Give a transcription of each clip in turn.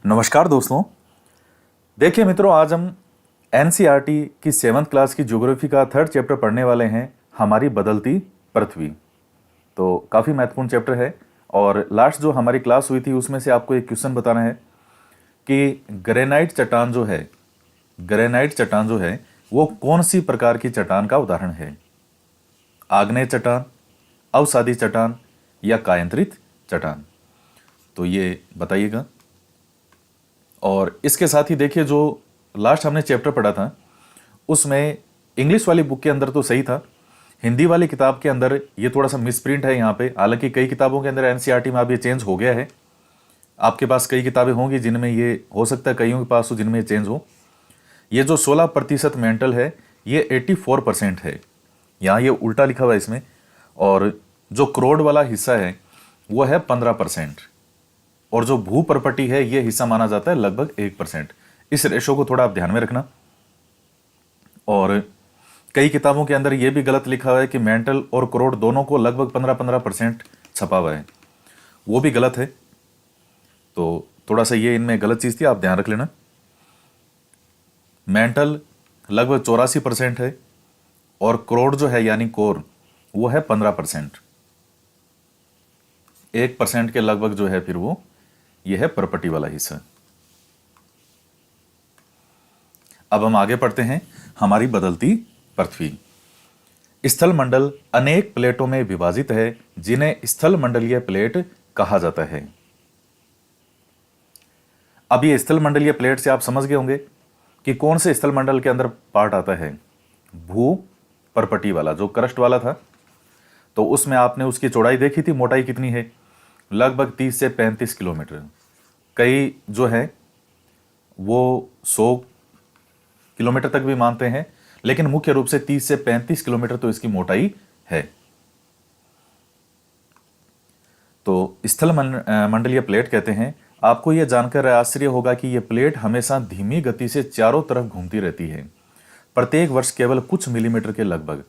नमस्कार दोस्तों। देखिए मित्रों, आज हम एनसीईआरटी की 7th क्लास की ज्योग्राफी का 3rd चैप्टर पढ़ने वाले हैं, हमारी बदलती पृथ्वी। तो काफ़ी महत्वपूर्ण चैप्टर है और लास्ट जो हमारी क्लास हुई थी उसमें से आपको एक क्वेश्चन बताना है कि ग्रेनाइट चट्टान जो है वो कौन सी प्रकार की चट्टान का उदाहरण है। आग्नेय चट्टान, अवसादी चट्टान या कायांतरित चट्टान। तो ये बताइएगा। और इसके साथ ही देखिए, जो लास्ट हमने चैप्टर पढ़ा था उसमें इंग्लिश वाली बुक के अंदर तो सही था, हिंदी वाली किताब के अंदर ये थोड़ा सा मिसप्रिंट है यहाँ पे। हालांकि कई किताबों के अंदर एनसीईआरटी में अब ये चेंज हो गया है। आपके पास कई किताबें होंगी जिनमें ये हो सकता है, कईयों के पास हो जिनमें ये चेंज हो। ये जो 16% मेंटल है ये 84% है, यहाँ ये उल्टा लिखा हुआ है इसमें। और जो करोड़ वाला हिस्सा है वो है 15%। और जो भू प्रॉपर्टी है ये हिस्सा माना जाता है लगभग 1%। इस रेशो को थोड़ा आप ध्यान में रखना। और कई किताबों के अंदर ये भी गलत लिखा हुआ है कि मेंटल और करोड़ दोनों को लगभग 15-15% छपा हुआ है, वो भी गलत है। तो थोड़ा सा ये इनमें गलत चीज़ थी, आप ध्यान रख लेना। मेंटल लगभग 84% है और करोड़ जो है यानी कोर वो है 15%। 1% के लगभग जो है फिर वो ये है प्रॉपर्टी वाला हिस्सा। अब हम आगे पढ़ते हैं, हमारी बदलती पृथ्वी। स्थल मंडल अनेक प्लेटों में विभाजित है जिन्हें स्थल मंडलीय प्लेट कहा जाता है। अब ये स्थल मंडलीय प्लेट से आप समझ गए होंगे कि कौन से स्थल मंडल के अंदर पार्ट आता है। भू परपटी वाला जो क्रस्ट वाला था, तो उसमें आपने उसकी चौड़ाई देखी थी, मोटाई कितनी है, लगभग 30 से 35 किलोमीटर। कई जो है वो 100 किलोमीटर तक भी मानते हैं, लेकिन मुख्य रूप से 30 से 35 किलोमीटर तो इसकी मोटाई है। तो स्थल मंडलीय प्लेट कहते हैं। आपको यह जानकर आश्चर्य होगा कि यह प्लेट हमेशा धीमी गति से चारों तरफ घूमती रहती है, प्रत्येक वर्ष केवल कुछ मिलीमीटर के लगभग।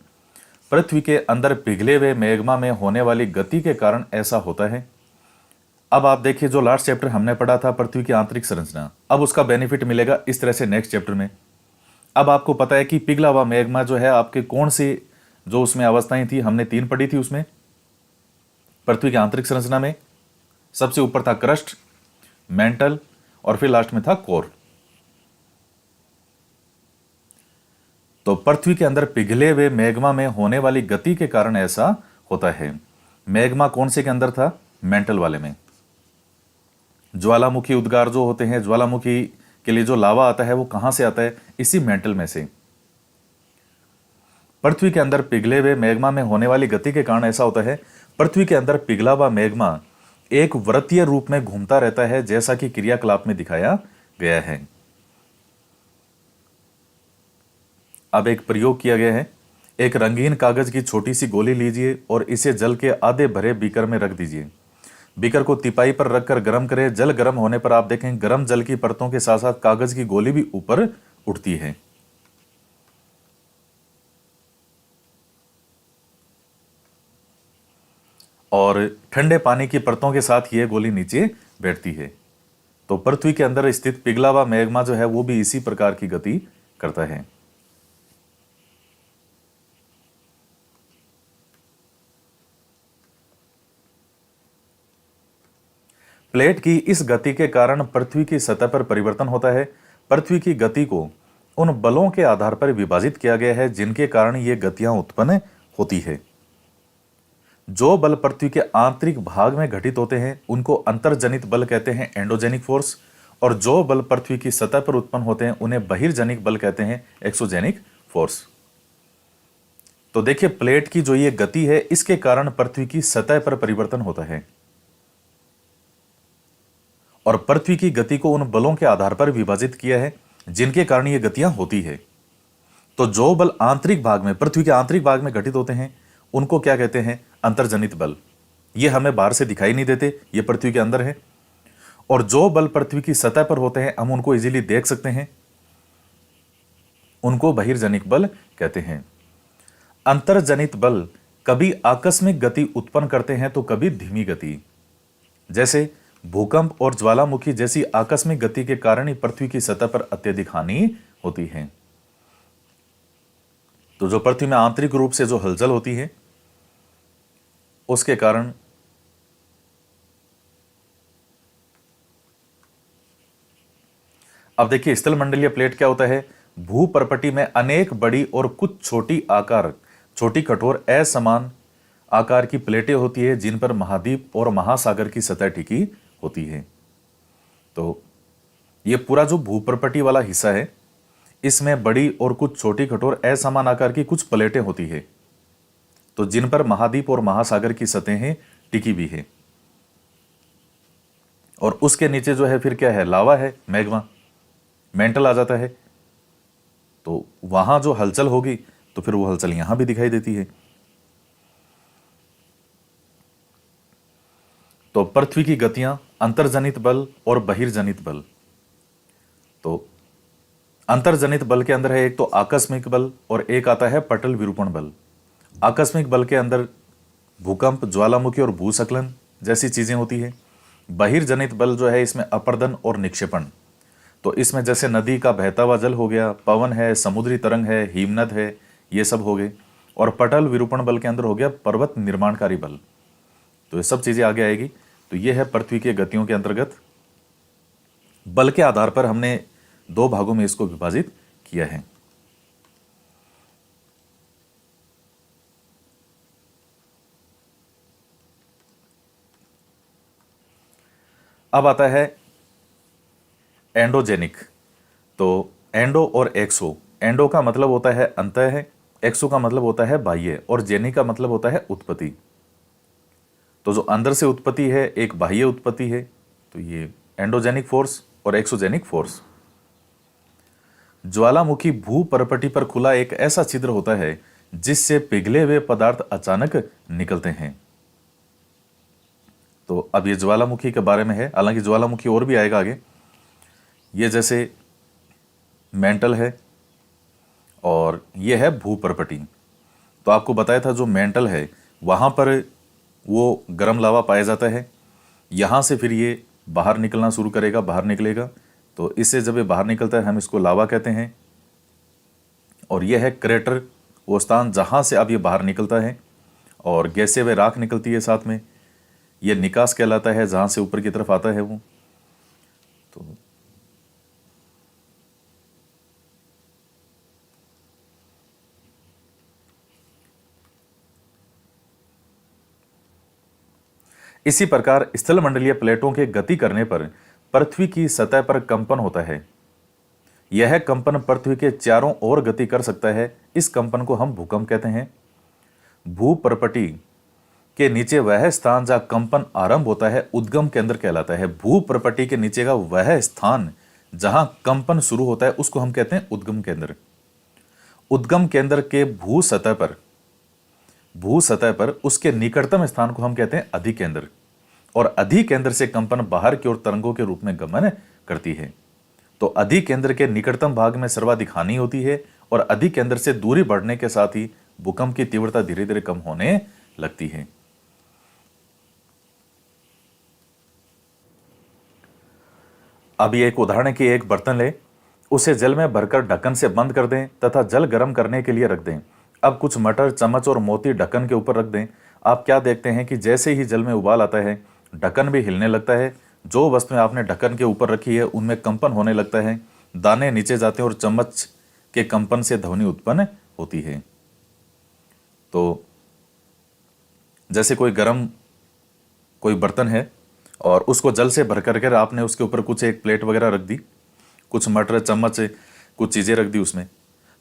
पृथ्वी के अंदर पिघले हुए मैग्मा में होने वाली गति के कारण ऐसा होता है। अब आप देखिए, जो लास्ट चैप्टर हमने पढ़ा था पृथ्वी की आंतरिक संरचना, अब उसका बेनिफिट मिलेगा इस तरह से नेक्स्ट चैप्टर में। अब आपको पता है कि पिघला हुआ मैग्मा जो है आपके कौन सी जो उसमें अवस्थाएं थी, हमने 3 पढ़ी थी उसमें। पृथ्वी की आंतरिक संरचना में सबसे ऊपर था क्रस्ट, मेंटल और फिर लास्ट में था कोर। तो पृथ्वी के अंदर पिघले हुए मैग्मा में होने वाली गति के कारण ऐसा होता है। मैग्मा कौन से के अंदर था? मेंटल वाले में। ज्वालामुखी उद्गार जो होते हैं, ज्वालामुखी के लिए जो लावा आता है वो कहां से आता है? इसी मेंटल में से। पृथ्वी के अंदर पिघले हुए मैग्मा में होने वाली गति के कारण ऐसा होता है। पृथ्वी के अंदर पिघला हुआ मैग्मा एक वृत्तीय रूप में घूमता रहता है, जैसा कि क्रियाकलाप में दिखाया गया है। अब एक प्रयोग किया गया है। एक रंगीन कागज की छोटी सी गोली लीजिए और इसे जल के आधे भरे बीकर में रख दीजिए। बीकर को तिपाई पर रखकर गर्म करें। जल गर्म होने पर आप देखें गर्म जल की परतों के साथ साथ कागज की गोली भी ऊपर उठती है। और ठंडे पानी की परतों के साथ यह गोली नीचे बैठती है। तो पृथ्वी के अंदर स्थित पिघला हुआ मैग्मा जो है वो भी इसी प्रकार की गति करता है। प्लेट की इस गति के कारण पृथ्वी की सतह पर परिवर्तन होता है। पृथ्वी की गति को उन बलों के आधार पर विभाजित किया गया है जिनके कारण ये गतियां उत्पन्न होती है। जो बल पृथ्वी के आंतरिक भाग में घटित होते हैं उनको अंतर्जनित बल कहते हैं, एंडोजेनिक फोर्स। और जो बल पृथ्वी की सतह पर उत्पन्न होते हैं उन्हें बहिर्जनिक बल कहते हैं, एक्सोजेनिक फोर्स। तो देखिए, प्लेट की जो ये गति है इसके कारण पृथ्वी की सतह पर परिवर्तन होता है और पृथ्वी की गति को उन बलों के आधार पर विभाजित किया है जिनके कारण ये गतियां होती है। तो जो बल आंतरिक भाग में, पृथ्वी के आंतरिक भाग में घटित होते हैं उनको क्या कहते हैं? अंतर्जनित बल। ये हमें बाहर से दिखाई नहीं देते, ये पृथ्वी के अंदर है। और जो बल पृथ्वी की सतह पर होते हैं हम उनको इजीली देख सकते हैं, उनको बहिर्जनिक बल कहते हैं। अंतर्जनित बल कभी आकस्मिक गति उत्पन्न करते हैं तो कभी धीमी गति। जैसे भूकंप और ज्वालामुखी जैसी आकस्मिक गति के कारण ही पृथ्वी की सतह पर अत्यधिक हानि होती है। तो जो पृथ्वी में आंतरिक रूप से जो हलचल होती है उसके कारण अब देखिए स्थलमंडलीय प्लेट क्या होता है। भूपर्पटी में अनेक बड़ी और कुछ छोटी कठोर असमान आकार की प्लेटें होती है जिन पर महाद्वीप और महासागर की सतह टिकी होती है। तो ये पूरा जो भूपर्पटी वाला हिस्सा है इसमें बड़ी और कुछ छोटी कठोर असमान आकार की कुछ प्लेटें होती है तो जिन पर महाद्वीप और महासागर की सतहें टिकी भी है। और उसके नीचे जो है फिर क्या है, लावा है, मैग्मा, मेंटल आ जाता है। तो वहां जो हलचल होगी तो फिर वो हलचल यहां भी दिखाई देती है। तो पृथ्वी की गतियां, अंतर्जनित बल और बहिर्जनित बल। तो अंतर्जनित बल के अंदर है एक तो आकस्मिक बल और एक आता है पटल विरूपण बल। आकस्मिक बल के अंदर भूकंप, ज्वालामुखी और भूस्खलन जैसी चीजें होती है। बहिर्जनित बल जो है इसमें अपर्दन और निक्षेपण। तो इसमें जैसे नदी का बहता हुआ जल हो गया, पवन है, समुद्री तरंग है, हिमनद है, ये सब हो गए। और पटल विरूपण बल के अंदर हो गया पर्वत निर्माणकारी बल। तो ये सब चीजें आगे आएगी। तो ये है पृथ्वी के गतियों के अंतर्गत। बल के आधार पर हमने दो भागों में इसको विभाजित किया है। अब आता है एंडोजेनिक। तो एंडो और एक्सो। एंडो का मतलब होता है अंतः है, एक्सो का मतलब होता है बाह्य, और जेनिक का मतलब होता है उत्पत्ति। तो जो अंदर से उत्पत्ति है एक बाह्य उत्पत्ति है, तो ये एंडोजेनिक फोर्स और एक्सोजेनिक फोर्स। ज्वालामुखी भूपर्पटी पर खुला एक ऐसा छिद्र होता है जिससे पिघले हुए पदार्थ अचानक निकलते हैं। तो अब ये ज्वालामुखी के बारे में है, हालांकि ज्वालामुखी और भी आएगा आगे। ये जैसे मेंटल है और ये है भूपर्पटी। तो आपको बताया था जो मेंटल है वहां पर वो गर्म लावा पाया जाता है। यहां से फिर ये बाहर निकलना शुरू करेगा, बाहर निकलेगा। तो इससे जब ये बाहर निकलता है हम इसको लावा कहते हैं। और यह है क्रेटर, वो स्थान जहां से अब ये बाहर निकलता है। और गैसें व राख निकलती है साथ में, ये निकास कहलाता है जहां से ऊपर की तरफ आता है वो। तो इसी प्रकार स्थलमंडलीय प्लेटों के गति करने पर पृथ्वी की सतह पर कंपन होता है। यह कंपन पृथ्वी के चारों ओर गति कर सकता है। इस कंपन को हम भूकंप कहते हैं। भूपर्पटी के नीचे वह स्थान जहां कंपन आरंभ होता है उद्गम केंद्र कहलाता है। भूपर्पटी के नीचे का वह स्थान जहां कंपन शुरू होता है उसको हम कहते हैं उद्गम केंद्र। उद्गम केंद्र के भू सतह पर उसके निकटतम स्थान को हम कहते हैं अधिकेंद्र। और अधिकेंद्र से कंपन बाहर की ओर तरंगों के रूप में गमन करती है। तो अधिकेंद्र के निकटतम भाग में सर्वाधिक हानि होती है और अधिकेंद्र से दूरी बढ़ने के साथ ही भूकंप की तीव्रता धीरे धीरे कम होने लगती है। अब एक उदाहरण की एक बर्तन ले, उसे जल में भरकर ढक्कन से बंद कर दें तथा जल गर्म करने के लिए रख दें। अब कुछ मटर, चम्मच और मोती ढक्कन के ऊपर रख दें। आप क्या देखते हैं कि जैसे ही जल में उबाल आता है ढक्कन भी हिलने लगता है। जो वस्तुएं आपने ढक्कन के ऊपर रखी है उनमें कंपन होने लगता है, दाने नीचे जाते हैं और चम्मच के कंपन से ध्वनि उत्पन्न होती है। तो जैसे कोई बर्तन है और उसको जल से भर करके आपने उसके ऊपर कुछ एक प्लेट वगैरह रख दी, कुछ मटर, चम्मच, कुछ चीज़ें रख दी उसमें।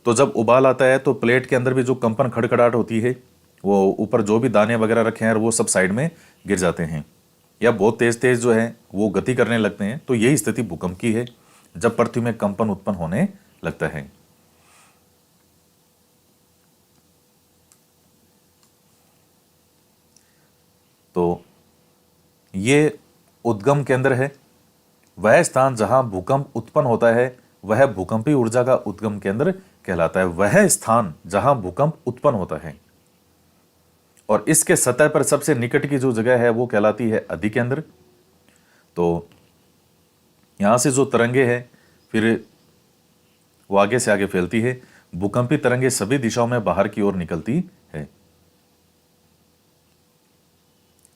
तो जब उबाल आता है तो प्लेट के अंदर भी जो कंपन खड़खड़ाहट होती है वो ऊपर जो भी दाने वगैरह रखे हैं वो सब साइड में गिर जाते हैं या बहुत तेज तेज जो है वो गति करने लगते हैं। तो यही स्थिति भूकंप की है, जब पृथ्वी में कंपन उत्पन्न होने लगता है। तो ये उद्गम केंद्र है, वह स्थान जहां भूकंप उत्पन्न होता है वह भूकंपीय ऊर्जा का उद्गम केंद्र कहलाता है। वह स्थान जहां भूकंप उत्पन्न होता है और इसके सतह पर सबसे निकट की जो जगह है वो कहलाती है अधिकेंद्र। तो यहाँ से जो तरंगे हैं फिर वो आगे से आगे फैलती है। भूकंपी तरंगे सभी दिशाओं में बाहर की ओर निकलती है।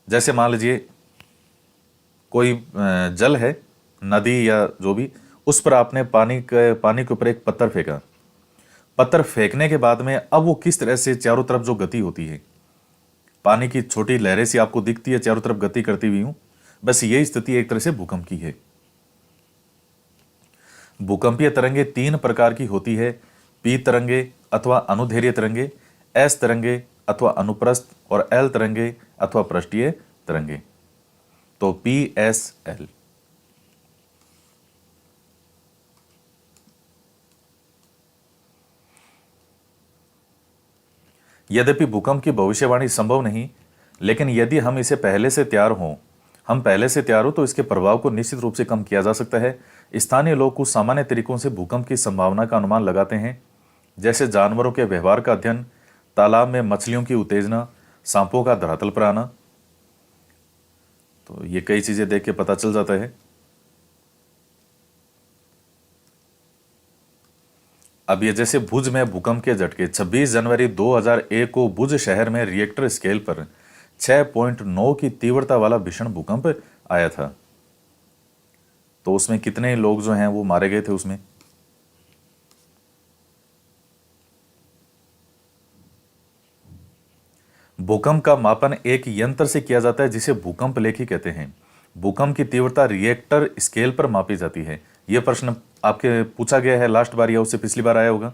जैसे मान लीजिए कोई जल है, नदी या जो भी, उस पर आपने पानी के ऊपर एक पत्थर फेंका। पत्थर फेंकने के बाद में अब वो किस तरह से चारों तरफ जो गति होती है, पानी की छोटी लहरें सी आपको दिखती है चारों तरफ गति करती हुई हूं, बस यही स्थिति एक तरह से भूकंप की है। भूकंपीय तरंगे तीन प्रकार की होती है, पी तरंगे अथवा अनुदैर्घ्य तरंगे, एस तरंगे अथवा अनुप्रस्थ, और एल तरंगे अथवा पृष्ठीय तरंगे। तो पी एस एल। यद्यपि भूकंप की भविष्यवाणी संभव नहीं, लेकिन यदि हम पहले से तैयार हो तो इसके प्रभाव को निश्चित रूप से कम किया जा सकता है। स्थानीय लोग कुछ सामान्य तरीकों से भूकंप की संभावना का अनुमान लगाते हैं, जैसे जानवरों के व्यवहार का अध्ययन, तालाब में मछलियों की उत्तेजना, सांपों का धरातल पर आना। तो ये कई चीजें देख के पता चल जाता है। अब ये जैसे भुज में भूकंप के झटके 26 जनवरी 2001 को भुज शहर में रिएक्टर स्केल पर 6.9 की तीव्रता वाला भीषण भूकंप आया था। तो उसमें कितने लोग जो हैं वो मारे गए थे उसमें। भूकंप का मापन एक यंत्र से किया जाता है जिसे भूकंप लेखी कहते हैं। भूकंप की तीव्रता रिएक्टर स्केल पर मापी जाती है। यह प्रश्न आपके पूछा गया है लास्ट बार या उससे पिछली बार आया होगा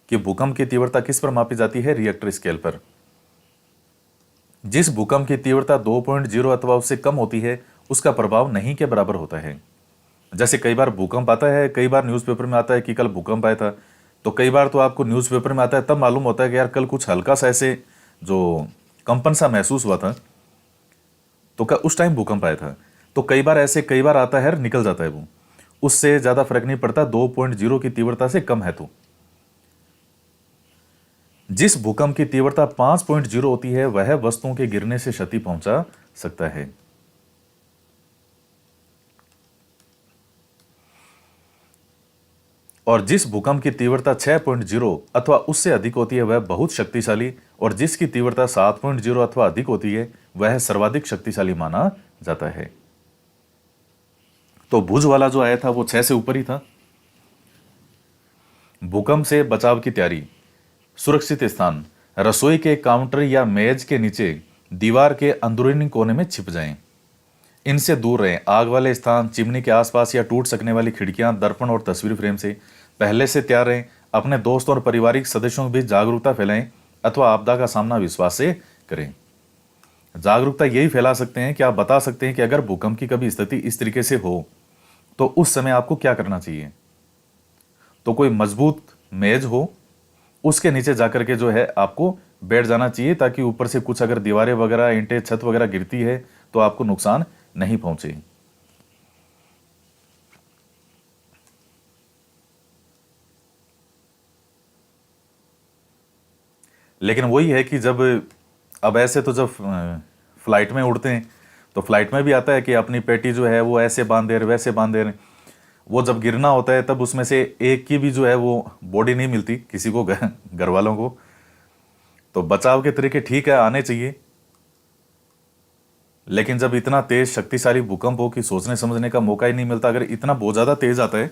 कि भूकंप की तीव्रता किस पर मापी जाती है, रिएक्टर स्केल पर। जिस भूकंप की तीव्रता 2.0 अथवा उससे कम होती है उसका प्रभाव नहीं के बराबर होता है। जैसे कई बार भूकंप आता है, कई बार न्यूज़पेपर में आता है कि कल भूकंप आया था, तो कई बार तो आपको न्यूज़पेपर में आता है तब मालूम होता है कि यार कल कुछ हल्का सा ऐसे जो कंपन सा महसूस हुआ था, तो उस टाइम भूकंप आया था। तो कई बार आता है, निकल जाता है, वो उससे ज्यादा फर्क नहीं पड़ता, 2.0 की तीव्रता से कम है। तो जिस भूकंप की तीव्रता 5.0 होती है वह वस्तुओं के गिरने से क्षति पहुंचा सकता है। और जिस भूकंप की तीव्रता 6.0 अथवा उससे अधिक होती है वह बहुत शक्तिशाली, और जिसकी तीव्रता 7.0 अथवा अधिक होती है वह सर्वाधिक शक्तिशाली माना जाता है। तो भुज वाला जो आया था वो 6 से ऊपर ही था। भूकंप से बचाव की तैयारी। सुरक्षित स्थान, रसोई के काउंटर या मेज के नीचे दीवार के अंदरूनी कोने में छिप जाएं। इनसे दूर रहें। आग वाले स्थान, चिमनी के आसपास या टूट सकने वाली खिड़कियां, दर्पण और तस्वीर फ्रेम से पहले से तैयार रहें। अपने दोस्तों और पारिवारिक सदस्यों के बीच जागरूकता फैलाएं अथवा आपदा का सामना विश्वास से करें। जागरूकता यही फैला सकते हैं कि आप बता सकते हैं कि अगर भूकंप की कभी स्थिति इस तरीके से हो तो उस समय आपको क्या करना चाहिए। तो कोई मजबूत मेज हो, उसके नीचे जाकर के जो है आपको बैठ जाना चाहिए, ताकि ऊपर से कुछ अगर दीवारें वगैरह, ईंटें, छत वगैरह गिरती है तो आपको नुकसान नहीं पहुंचे। लेकिन वही है कि अब ऐसे तो जब फ्लाइट में उड़ते हैं तो फ्लाइट में भी आता है कि अपनी पेटी जो है वो ऐसे बांध दे रहे, वैसे बांध दे रहे। वो जब गिरना होता है तब उसमें से एक की भी जो है वो बॉडी नहीं मिलती किसी को, घर वालों को। तो बचाव के तरीके ठीक है, आने चाहिए, लेकिन जब इतना तेज शक्तिशाली भूकंप हो कि सोचने समझने का मौका ही नहीं मिलता, अगर इतना बहुत ज़्यादा तेज आता है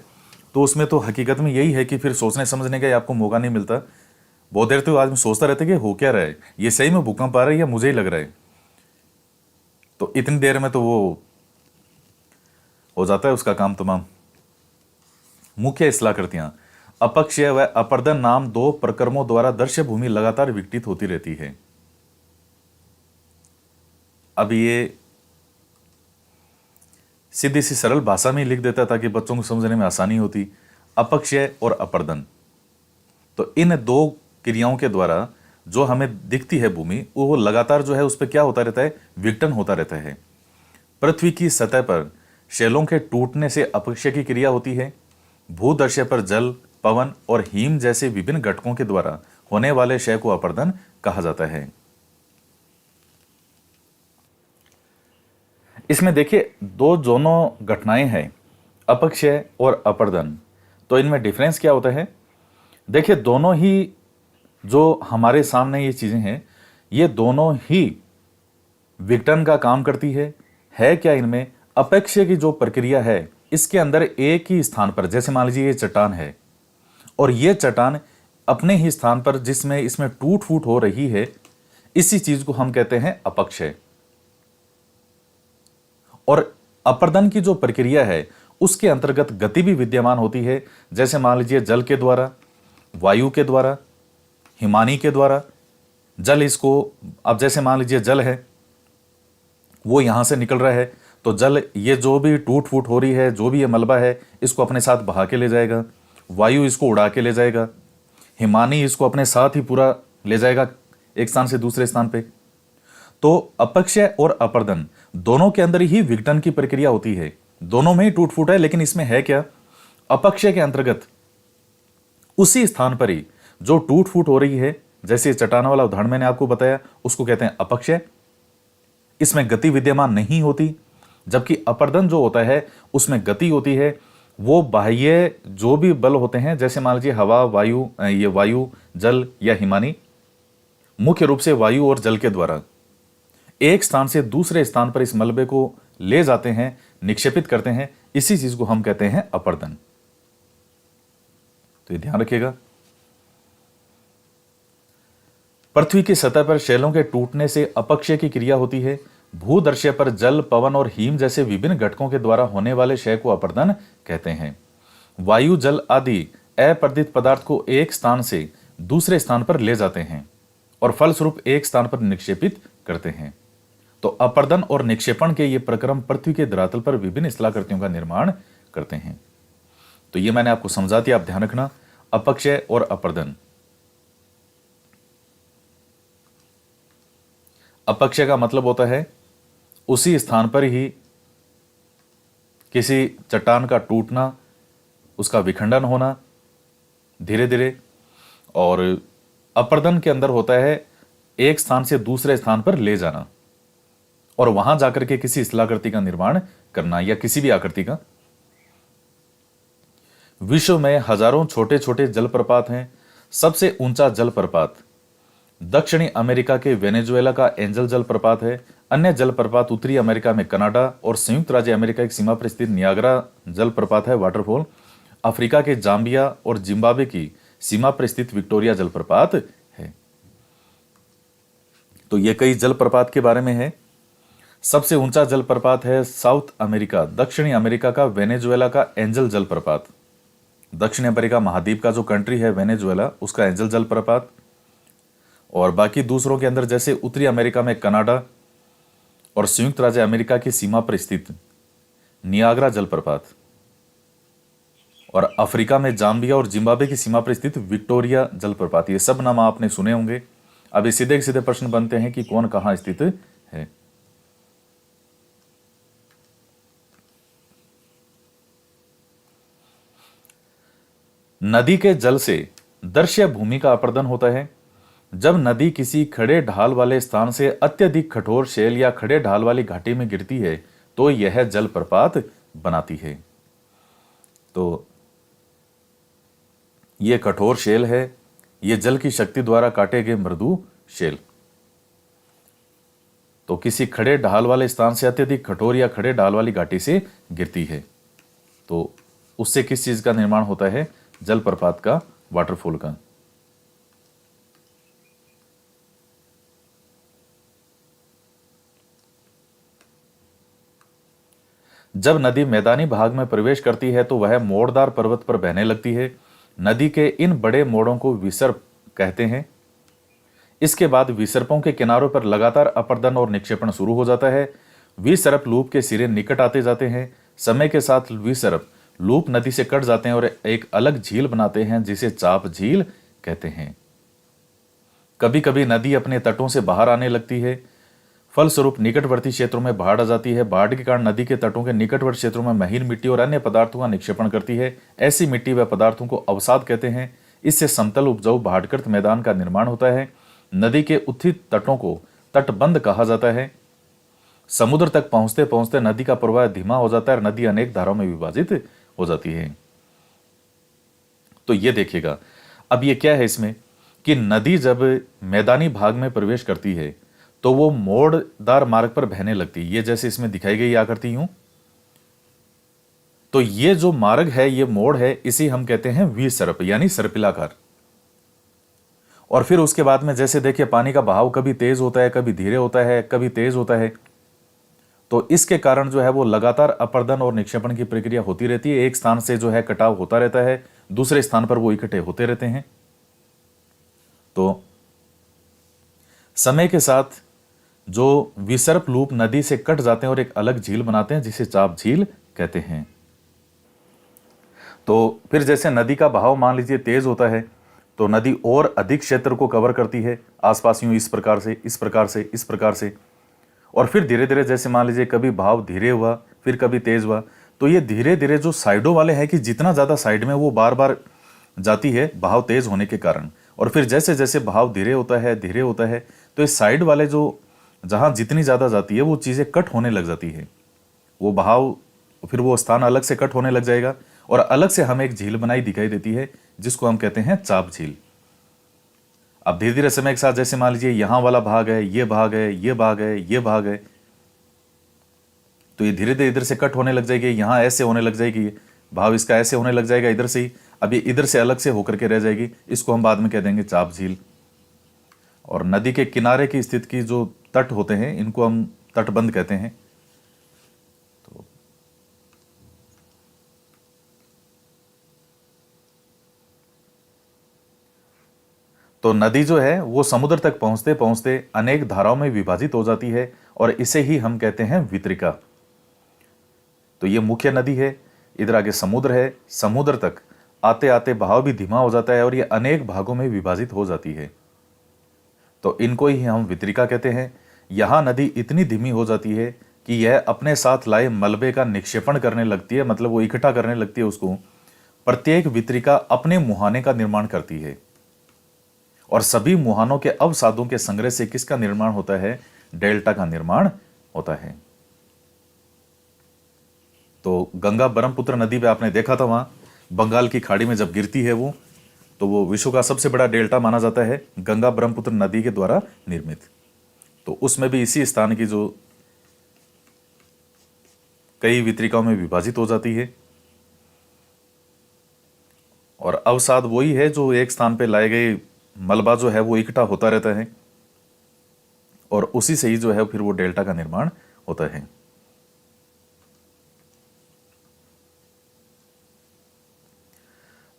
तो उसमें तो हकीकत में यही है कि फिर सोचने समझने का आपको मौका नहीं मिलता। बहुत देर तो आदमी सोचता रहता है कि हो क्या रहा है, ये सही में भूकंप आ रहा है या मुझे ही लग रहा है। तो इतनी देर में तो वो हो जाता है उसका काम तमाम। मुख्य इस्लाकृतियां। अपक्षय व अपर्दन नाम दो प्रक्रमों द्वारा दृश्य भूमि लगातार विकटित होती रहती है। अब ये सीधी सी सरल भाषा में लिख देता ताकि बच्चों को समझने में आसानी होती। अपक्षय और अपर्दन, तो इन दो क्रियाओं के द्वारा जो हमें दिखती है भूमि, वो लगातार जो है उस पर क्या होता रहता है, विघटन होता रहता है। पृथ्वी की सतह पर शैलों के टूटने से अपक्षय की क्रिया होती है। भूदर्शय पर जल, पवन और हिम जैसे विभिन्न घटकों के द्वारा होने वाले क्षय को अपर्दन कहा जाता है। इसमें देखिए दो दोनों घटनाएं हैं, अपक्षय और अपर्दन। तो इनमें डिफरेंस क्या होता है? देखिए दोनों ही जो हमारे सामने ये चीजें हैं, ये दोनों ही विघटन का काम करती है क्या इनमें? अपक्षय की जो प्रक्रिया है, इसके अंदर एक ही स्थान पर, जैसे मान लीजिए ये चट्टान है और ये चट्टान अपने ही स्थान पर जिसमें इसमें टूट फूट हो रही है, इसी चीज को हम कहते हैं अपक्षय। और अपर्दन की जो प्रक्रिया है उसके अंतर्गत गति भी विद्यमान होती है, जैसे मान लीजिए जल के द्वारा, वायु के द्वारा, हिमानी के द्वारा। जल इसको, अब जैसे मान लीजिए जल है, वो यहां से निकल रहा है, तो जल ये जो भी टूट फूट हो रही है, जो भी ये मलबा है, इसको अपने साथ बहा के ले जाएगा। वायु इसको उड़ा के ले जाएगा। हिमानी इसको अपने साथ ही पूरा ले जाएगा एक स्थान से दूसरे स्थान पे। तो अपक्षय और अपर्दन दोनों के अंदर ही विघटन की प्रक्रिया होती है, दोनों में ही टूट फूट है। लेकिन इसमें है क्या? अपक्षय के अंतर्गत उसी स्थान पर ही जो टूट फूट हो रही है, जैसे चट्टान वाला उदाहरण मैंने आपको बताया, उसको कहते हैं अपक्षय। इसमें गति विद्यमान नहीं होती। जबकि अपर्दन जो होता है उसमें गति होती है। वो बाह्य जो भी बल होते हैं, जैसे मान लीजिए हवा, वायु, ये वायु, जल या हिमानी, मुख्य रूप से वायु और जल के द्वारा एक स्थान से दूसरे स्थान पर इस मलबे को ले जाते हैं, निक्षेपित करते हैं। इसी चीज को हम कहते हैं अपर्दन। तो ये ध्यान रखिएगा। पृथ्वी की सतह पर शैलों के टूटने से अपक्षय की क्रिया होती है। भूदर्शय पर जल, पवन और हिम जैसे विभिन्न घटकों के द्वारा होने वाले क्षय को अपर्दन कहते हैं। वायु, जल आदि अपरदित पदार्थ को एक स्थान से दूसरे स्थान पर ले जाते हैं और फलस्वरूप एक स्थान पर निक्षेपित करते हैं। तो अपर्दन और निक्षेपण के ये प्रक्रम पृथ्वी के धरातल पर विभिन्न स्थलाकृतियों का निर्माण करते हैं। तो ये मैंने आपको समझा दिया, आप ध्यान रखना, अपक्षय और अपर्दन। अपक्षय का मतलब होता है उसी स्थान पर ही किसी चट्टान का टूटना, उसका विखंडन होना धीरे धीरे। और अपर्दन के अंदर होता है एक स्थान से दूसरे स्थान पर ले जाना और वहां जाकर के किसी स्थलाकृति का निर्माण करना या किसी भी आकृति का। विश्व में हजारों छोटे छोटे जलप्रपात हैं। सबसे ऊंचा जलप्रपात दक्षिणी अमेरिका के वेनेजुएला का एंजल जलप्रपात है। अन्य जलप्रपात उत्तरी अमेरिका में कनाडा और संयुक्त राज्य अमेरिका की सीमा पर स्थित नियाग्रा जलप्रपात है, वाटरफॉल। अफ्रीका के जाम्बिया और जिम्बाब्वे की सीमा पर स्थित विक्टोरिया जलप्रपात है। तो ये कई जलप्रपात के बारे में है। सबसे ऊंचा जलप्रपात है साउथ अमेरिका, दक्षिणी अमेरिका का वेनेजुएला का एंजल जलप्रपात। दक्षिण अमेरिका महाद्वीप का जो कंट्री है वेनेजुएला, उसका एंजल जलप्रपात। और बाकी दूसरों के अंदर जैसे उत्तरी अमेरिका में कनाडा और संयुक्त राज्य अमेरिका की सीमा पर स्थित नियाग्रा जलप्रपात, और अफ्रीका में जाम्बिया और जिम्बाब्वे की सीमा पर स्थित विक्टोरिया जलप्रपात। ये सब नाम आपने सुने होंगे। अभी सीधे सीधे प्रश्न बनते हैं कि कौन कहां स्थित है। नदी के जल से दर्श्य भूमि का अपर्दन होता है। जब नदी किसी खड़े ढाल वाले स्थान से अत्यधिक कठोर शैल या खड़े ढाल वाली घाटी में गिरती है तो यह जलप्रपात बनाती है। तो यह कठोर शैल है, यह जल की शक्ति द्वारा काटे गए मृदु शैल। तो किसी खड़े ढाल वाले स्थान से अत्यधिक कठोर या खड़े ढाल वाली घाटी से गिरती है, तो उससे किस चीज का निर्माण होता है? जलप्रपात का, वाटरफॉल का। जब नदी मैदानी भाग में प्रवेश करती है तो वह मोड़दार पर्वत पर बहने लगती है। नदी के इन बड़े मोड़ों को विसर्प कहते हैं। इसके बाद विसर्पों के किनारों पर लगातार अपर्दन और निक्षेपण शुरू हो जाता है। विसर्प लूप के सिरे निकट आते जाते हैं। समय के साथ विसर्प लूप नदी से कट जाते हैं और एक अलग झील बनाते हैं जिसे चाप झील कहते हैं। कभी कभी नदी अपने तटों से बाहर आने लगती है। फलस्वरूप निकटवर्ती क्षेत्रों में बाढ़ आ जाती है। बाढ़ के कारण नदी के तटों के निकटवर्ती क्षेत्रों में महीन मिट्टी और अन्य पदार्थों का निक्षेपण करती है। ऐसी मिट्टी व पदार्थों को अवसाद कहते हैं। इससे समतल उपजाऊ बाढ़कृत मैदान का निर्माण होता है। नदी के उत्थित तटों को तटबंध कहा जाता है। समुद्र तक पहुंचते पहुंचते नदी का प्रवाह धीमा हो जाता है और नदी अनेक धाराओं में विभाजित हो जाती है। तो ये देखिएगा, अब ये क्या है इसमें कि नदी जब मैदानी भाग में प्रवेश करती है तो वो मोड़दार मार्ग पर बहने लगती है। ये जैसे इसमें दिखाई गई आकृति यूं, तो ये जो मार्ग है, ये मोड़ है, इसी हम कहते हैं वी सर्प यानी सर्पिलाकार। और फिर उसके बाद में जैसे देखिए पानी का बहाव कभी तेज होता है, कभी धीरे होता है, कभी तेज होता है। तो इसके कारण जो है वो लगातार अपर्दन और निक्षेपण की प्रक्रिया होती रहती है। एक स्थान से जो है कटाव होता रहता है, दूसरे स्थान पर वो इकट्ठे होते रहते हैं। तो समय के साथ जो विसर्प लूप नदी से कट जाते हैं और एक अलग झील बनाते हैं जिसे चाप झील कहते हैं। तो फिर जैसे नदी का बहाव मान लीजिए तेज होता है तो नदी और अधिक क्षेत्र को कवर करती है आसपास, यूं इस प्रकार से, इस प्रकार से, इस प्रकार से। और फिर धीरे धीरे जैसे मान लीजिए कभी बहाव धीरे हुआ, फिर कभी तेज हुआ, तो ये धीरे धीरे जो साइडों वाले हैं कि जितना ज्यादा साइड में वो बार बार जाती है बहाव तेज होने के कारण। और फिर जैसे जैसे बहाव धीरे होता है, धीरे होता है, तो इस साइड वाले जो जहां जितनी ज्यादा जाती है वो चीजें कट होने लग जाती है, वो बहाव, फिर वो स्थान अलग से कट होने लग जाएगा और अलग से हमें एक झील बनाई दिखाई देती है जिसको हम कहते हैं चाप झील। अब धीरे धीरे समय के साथ जैसे मान लीजिए यहां वाला भाग है, ये भाग है, ये भाग है, ये भाग है, तो ये धीरे धीरे इधर से कट होने लग जाएगी, यहां ऐसे होने लग जाएगी, भाव इसका ऐसे होने लग जाएगा इधर से ही, अब ये इधर से अलग से होकर के रह जाएगी, इसको हम बाद में कह देंगे चाप झील। और नदी के किनारे की स्थिति की जो तट होते हैं इनको हम तटबंध कहते हैं। तो नदी जो है वो समुद्र तक पहुंचते पहुंचते अनेक धाराओं में विभाजित हो जाती है और इसे ही हम कहते हैं वितरिका। तो ये मुख्य नदी है, इधर आगे समुद्र है, समुद्र तक आते आते बहाव भी धीमा हो जाता है और ये अनेक भागों में विभाजित हो जाती है, तो इनको ही हम वितरिका कहते हैं। यहां नदी इतनी धीमी हो जाती है कि यह अपने साथ लाए मलबे का निक्षेपण करने लगती है, मतलब वो इकट्ठा करने लगती है उसको। प्रत्येक वितरिका अपने मुहाने का निर्माण करती है और सभी मुहानों के अवसादों के संग्रह से किसका निर्माण होता है? डेल्टा का निर्माण होता है। तो गंगा ब्रह्मपुत्र नदी पे आपने देखा था, वहां बंगाल की खाड़ी में जब गिरती है वो, तो वो विश्व का सबसे बड़ा डेल्टा माना जाता है, गंगा ब्रह्मपुत्र नदी के द्वारा निर्मित। तो उसमें भी इसी स्थान की जो कई वितरिकाओं में विभाजित हो जाती है और अवसाद वही है जो एक स्थान पे लाए गए मलबा जो है वो इकट्ठा होता रहता है और उसी से ही जो है फिर वो डेल्टा का निर्माण होता है।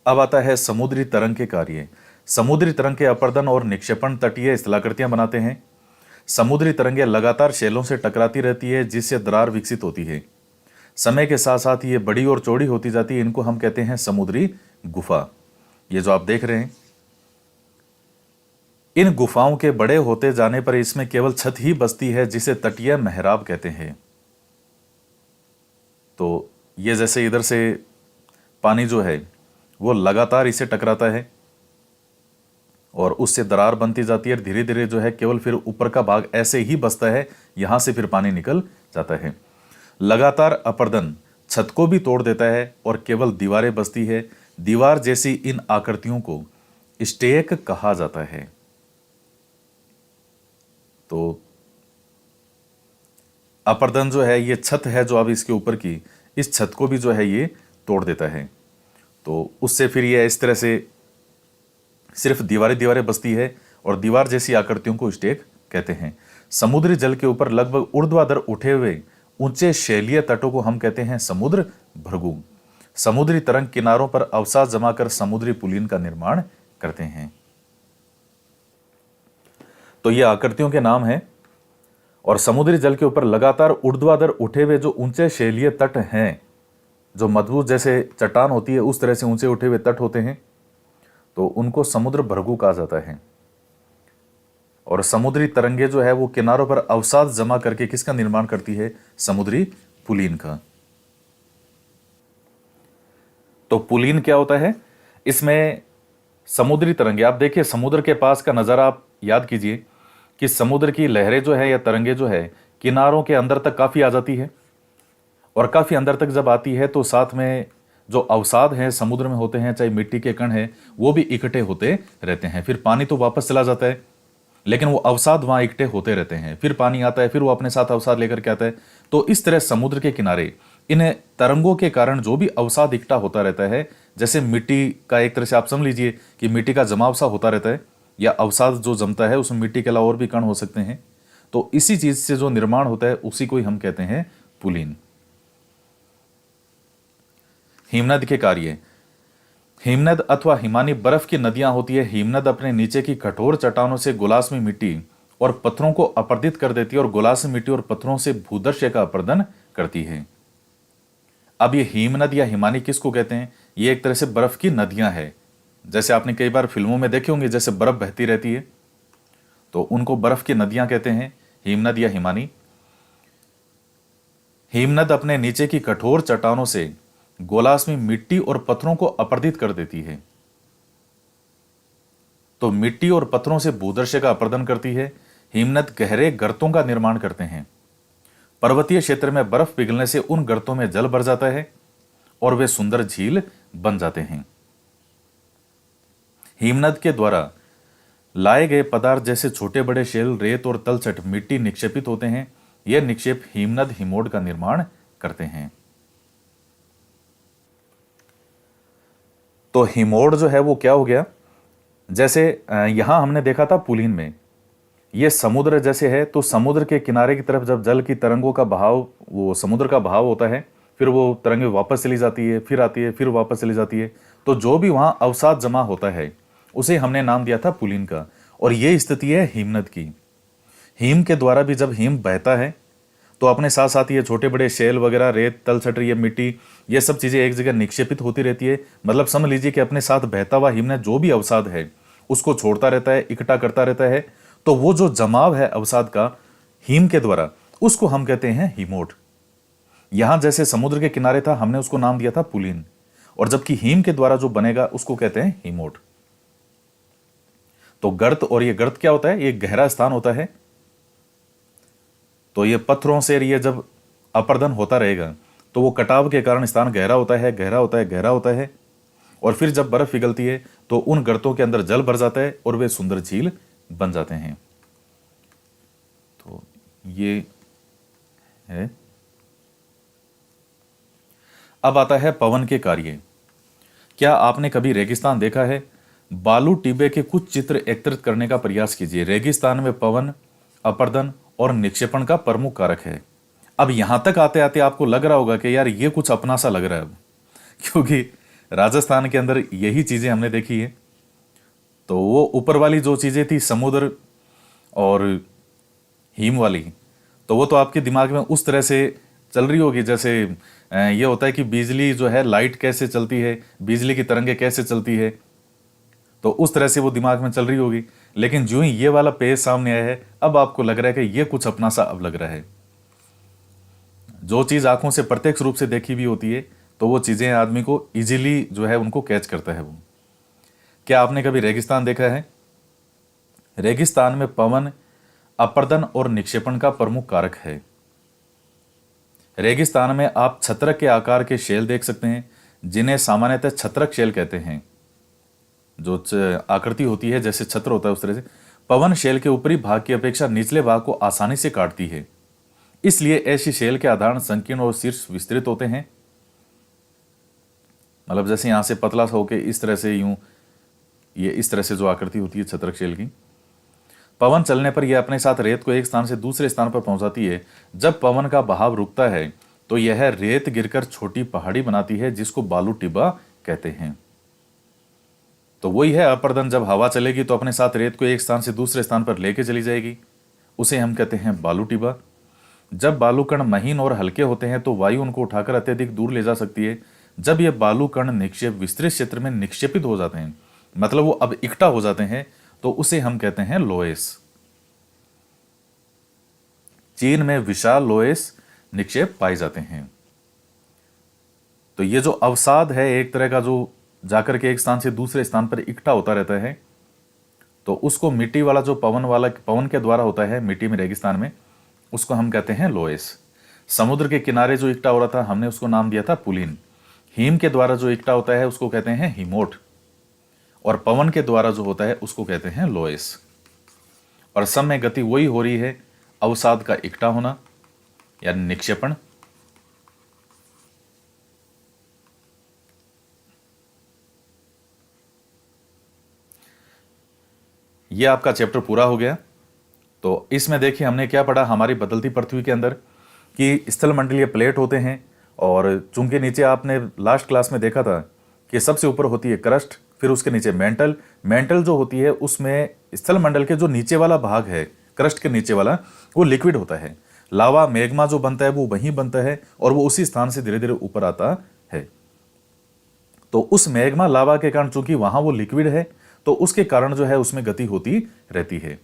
अब आता है समुद्री तरंग के कार्य। समुद्री तरंग के अपर्दन और निक्षेपण तटीय स्थलाकृतियां बनाते हैं। समुद्री तरंगें लगातार शैलों से टकराती रहती है जिससे दरार विकसित होती है। समय के साथ साथ ये बड़ी और चौड़ी होती जाती है, इनको हम कहते हैं समुद्री गुफा। ये जो आप देख रहे हैं, इन गुफाओं के बड़े होते जाने पर इसमें केवल छत ही बचती है जिसे तटीय मेहराब कहते हैं। तो ये जैसे इधर से पानी जो है वो लगातार इसे टकराता है और उससे दरार बनती जाती है, धीरे धीरे जो है केवल फिर ऊपर का भाग ऐसे ही बचता है, यहां से फिर पानी निकल जाता है। लगातार अपर्दन छत को भी तोड़ देता है और केवल दीवारें बचती है। दीवार जैसी इन आकृतियों को स्टेक कहा जाता है। तो अपर्दन जो है ये छत है जो अब इसके ऊपर की, इस छत को भी जो है ये तोड़ देता है, तो उससे फिर ये इस तरह से सिर्फ दीवारें दीवारें बसती है और दीवार जैसी आकृतियों को स्टेक कहते हैं। समुद्री जल के ऊपर लगभग ऊर्ध्वाधर उठे हुए ऊंचे शैलीय तटों को हम कहते हैं समुद्र भृगु। समुद्री तरंग किनारों पर अवसाद जमा कर समुद्री पुलिन का निर्माण करते हैं। तो ये आकृतियों के नाम हैं और समुद्री जल के ऊपर लगातार ऊर्ध्वाधर उठे हुए जो ऊंचे शैलीय तट हैं, जो मजबूत जैसे चट्टान होती है उस तरह से ऊंचे उठे हुए तट होते हैं, तो उनको समुद्र भृगु कहा जाता है। और समुद्री तरंगे जो है वो किनारों पर अवसाद जमा करके किसका निर्माण करती है? समुद्री पुलीन का। तो पुलीन क्या होता है? इसमें समुद्री तरंगे, आप देखिए समुद्र के पास का नजारा आप याद कीजिए कि समुद्र की लहरें जो है या तरंगे जो है किनारों के अंदर तक काफ़ी आ जाती है, और काफ़ी अंदर तक जब आती है तो साथ में जो अवसाद हैं समुद्र में होते हैं, चाहे मिट्टी के कण हैं, वो भी इकट्ठे होते रहते हैं। फिर पानी तो वापस चला जाता है, लेकिन वो अवसाद वहाँ इकट्ठे होते रहते हैं। फिर पानी आता है, फिर वो अपने साथ अवसाद लेकर के आता है। तो इस तरह समुद्र के किनारे इन तरंगों के कारण जो भी अवसाद इकट्ठा होता रहता है, जैसे मिट्टी का एक तरह से आप समझ लीजिए कि मिट्टी का जमाव सा होता रहता है, या अवसाद जो जमता है उसमें मिट्टी के अलावा और भी कण हो सकते हैं। तो इसी चीज से जो निर्माण होता है उसी को ही हम कहते हैं पुलिन। हिमनद के कार्य। हिमनद अथवा हिमानी बर्फ की नदियां होती है। हिमनद अपने नीचे की कठोर चट्टानों से गोलास में मिट्टी और पत्थरों को अपरदित कर देती है और गोलास में मिट्टी और पत्थरों से भूदृश्य का अपर्दन करती है। अब ये हिमनद या हिमानी किसको कहते हैं? ये एक तरह से बर्फ की नदियां हैं। जैसे आपने कई बार फिल्मों में देखे होंगे, जैसे बर्फ बहती रहती है, तो उनको बर्फ की नदियां कहते हैं, हिमनद या हिमानी। हिमनद अपने नीचे की कठोर चट्टानों से गोलास में मिट्टी और पत्थरों को अपरदित कर देती है। तो मिट्टी और पत्थरों से भूदृश्य का अपर्दन करती है। हिमनद गहरे गर्तों का निर्माण करते हैं। पर्वतीय क्षेत्र में बर्फ पिघलने से उन गर्तों में जल भर जाता है और वे सुंदर झील बन जाते हैं। हिमनद के द्वारा लाए गए पदार्थ जैसे छोटे बड़े शेल, रेत और तलछट मिट्टी निक्षेपित होते हैं। यह निक्षेप हिमनद हिमोड का निर्माण करते हैं। तो हिमोड जो है वो क्या हो गया? जैसे यहां हमने देखा था पुलिन में, ये समुद्र जैसे है, तो समुद्र के किनारे की तरफ जब जल की तरंगों का बहाव, वो समुद्र का बहाव होता है, फिर वो तरंगें वापस चली जाती है, फिर आती है, फिर वापस चली जाती है। तो जो भी वहां अवसाद जमा होता है उसे हमने नाम दिया था पुलिन का। और ये स्थिति है हिमनद की। हिम के द्वारा भी जब हिम बहता है तो अपने साथ साथ ये छोटे बड़े शेल वगैरह, रेत, तलछट, ये मिट्टी, ये सब चीजें एक जगह निक्षेपित होती रहती है। मतलब समझ लीजिए कि अपने साथ बहता हुआ हिम ने जो भी अवसाद है उसको छोड़ता रहता है, इकट्ठा करता रहता है। तो वो जो जमाव है अवसाद का हिम के द्वारा, उसको हम कहते हैं हिमोट। यहां जैसे समुद्र के किनारे था, हमने उसको नाम दिया था पुलिन, और जबकि हिम के द्वारा जो बनेगा उसको कहते हैं हिमोट। तो गर्त, और ये गर्त क्या होता है? ये गहरा स्थान होता है। तो ये पत्थरों से ये जब अपर्दन होता रहेगा तो वो कटाव के कारण स्थान गहरा होता है, गहरा होता है, गहरा होता है, और फिर जब बर्फ पिघलती है तो उन गर्तों के अंदर जल भर जाता है और वे सुंदर झील बन जाते हैं। तो ये है। अब आता है पवन के कार्य। क्या आपने कभी रेगिस्तान देखा है? बालू टिब्बे के कुछ चित्र एकत्रित करने का प्रयास कीजिए। रेगिस्तान में पवन, अपर्दन और निक्षेपण का प्रमुख कारक है। अब यहां तक आते आते आपको लग रहा होगा कि यार ये कुछ अपना सा लग रहा है अब, क्योंकि राजस्थान के अंदर यही चीजें हमने देखी है। तो वो ऊपर वाली जो चीजें थी, समुद्र और हिम वाली, तो वो तो आपके दिमाग में उस तरह से चल रही होगी जैसे ये होता है कि बिजली जो है, लाइट कैसे चलती है, बिजली की तरंगें कैसे चलती है, तो उस तरह से वो दिमाग में चल रही होगी। लेकिन जो ही ये वाला पेज सामने आया है, अब आपको लग रहा है कि ये कुछ अपना सा अब लग रहा है। जो चीज आंखों से प्रत्यक्ष रूप से देखी भी होती है तो वो चीजें आदमी को इजीली जो है उनको कैच करता है वो। क्या आपने कभी रेगिस्तान देखा है? रेगिस्तान में पवन, अपर्दन और निक्षेपण का प्रमुख कारक है। रेगिस्तान में आप छत्रक के आकार के शेल देख सकते हैं, जिन्हें सामान्यतः छत्रक शेल कहते हैं। जो आकृति होती है जैसे छत्र होता है उस तरह से। पवन शेल के ऊपरी भाग की अपेक्षा निचले भाग को आसानी से काटती है, इसलिए ऐसी शेल के आधार संकीर्ण और शीर्ष विस्तृत होते हैं। मतलब जैसे यहां से पतला सा होकर इस तरह से, यूं ये इस तरह से जो आकृति होती है छत्रक शेल की। पवन चलने पर यह अपने साथ रेत को एक स्थान से दूसरे स्थान पर पहुंचाती है। जब पवन का बहाव रुकता है तो यह रेत गिरकर छोटी पहाड़ी बनाती है, जिसको बालू टिब्बा कहते हैं। तो वही है अपर्दन। जब हवा चलेगी तो अपने साथ रेत को एक स्थान से दूसरे स्थान पर लेके चली जाएगी, उसे हम कहते हैं बालू टिब्बा। जब बालू कण महीन और हल्के होते हैं तो वायु उनको उठाकर अत्यधिक दूर ले जा सकती है। जब ये बालू कण निक्षेप विस्तृत क्षेत्र में निक्षेपित हो जाते हैं, मतलब वो अब इकट्ठा हो जाते हैं, तो उसे हम कहते हैं लोएस। चीन में विशाल लोएस निक्षेप पाए जाते हैं। तो ये जो अवसाद है एक तरह का, जो जाकर के एक स्थान से दूसरे स्थान पर इकट्ठा होता रहता है, तो उसको मिट्टी वाला जो पवन के द्वारा होता है मिट्टी में, रेगिस्तान में, उसको हम कहते हैं लोएस। समुद्र के किनारे जो इकट्ठा हो रहा था हमने उसको नाम दिया था पुलिन। हिम के द्वारा जो इकट्ठा होता है उसको कहते हैं हिमोट, और पवन के द्वारा जो होता है उसको कहते हैं लोएस। और सब में गति वही हो रही है, अवसाद का इकट्ठा होना यानी निक्षेपण। ये आपका चैप्टर पूरा हो गया। तो इसमें देखिए हमने क्या पढ़ा, हमारी बदलती पृथ्वी के अंदर कि स्थल मंडलीय प्लेट होते हैं, और चूंकि नीचे आपने लास्ट क्लास में देखा था कि सबसे ऊपर होती है क्रस्ट, फिर उसके नीचे मेंटल। मेंटल जो होती है उसमें स्थल मंडल के जो नीचे वाला भाग है, क्रस्ट के नीचे वाला, वो लिक्विड होता है। लावा मैग्मा जो बनता है वो वहीं बनता है और वो उसी स्थान से धीरे धीरे ऊपर आता है। तो उस मैग्मा लावा के कारण चूंकि वहां वो लिक्विड है, तो उसके कारण जो है उसमें गति होती रहती है।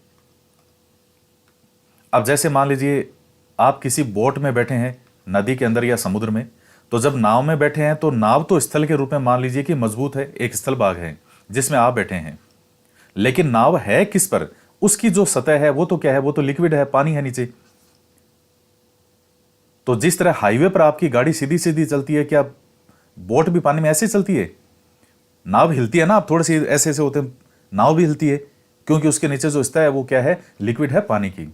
अब जैसे मान लीजिए आप किसी बोट में बैठे हैं नदी के अंदर या समुद्र में, तो जब नाव में बैठे हैं तो नाव तो स्थल के रूप में मान लीजिए कि मजबूत है, एक स्थल भाग है जिसमें आप बैठे हैं, लेकिन नाव है किस पर, उसकी जो सतह है वो तो क्या है, वो तो लिक्विड है, पानी है नीचे। तो जिस तरह हाईवे पर आपकी गाड़ी सीधी सीधी चलती है, क्या बोट भी पानी में ऐसे चलती है? नाव हिलती है ना, आप थोड़े से ऐसे ऐसे होते हैं, नाव भी हिलती है, क्योंकि उसके नीचे जो सतह है वो क्या है, लिक्विड है, पानी की।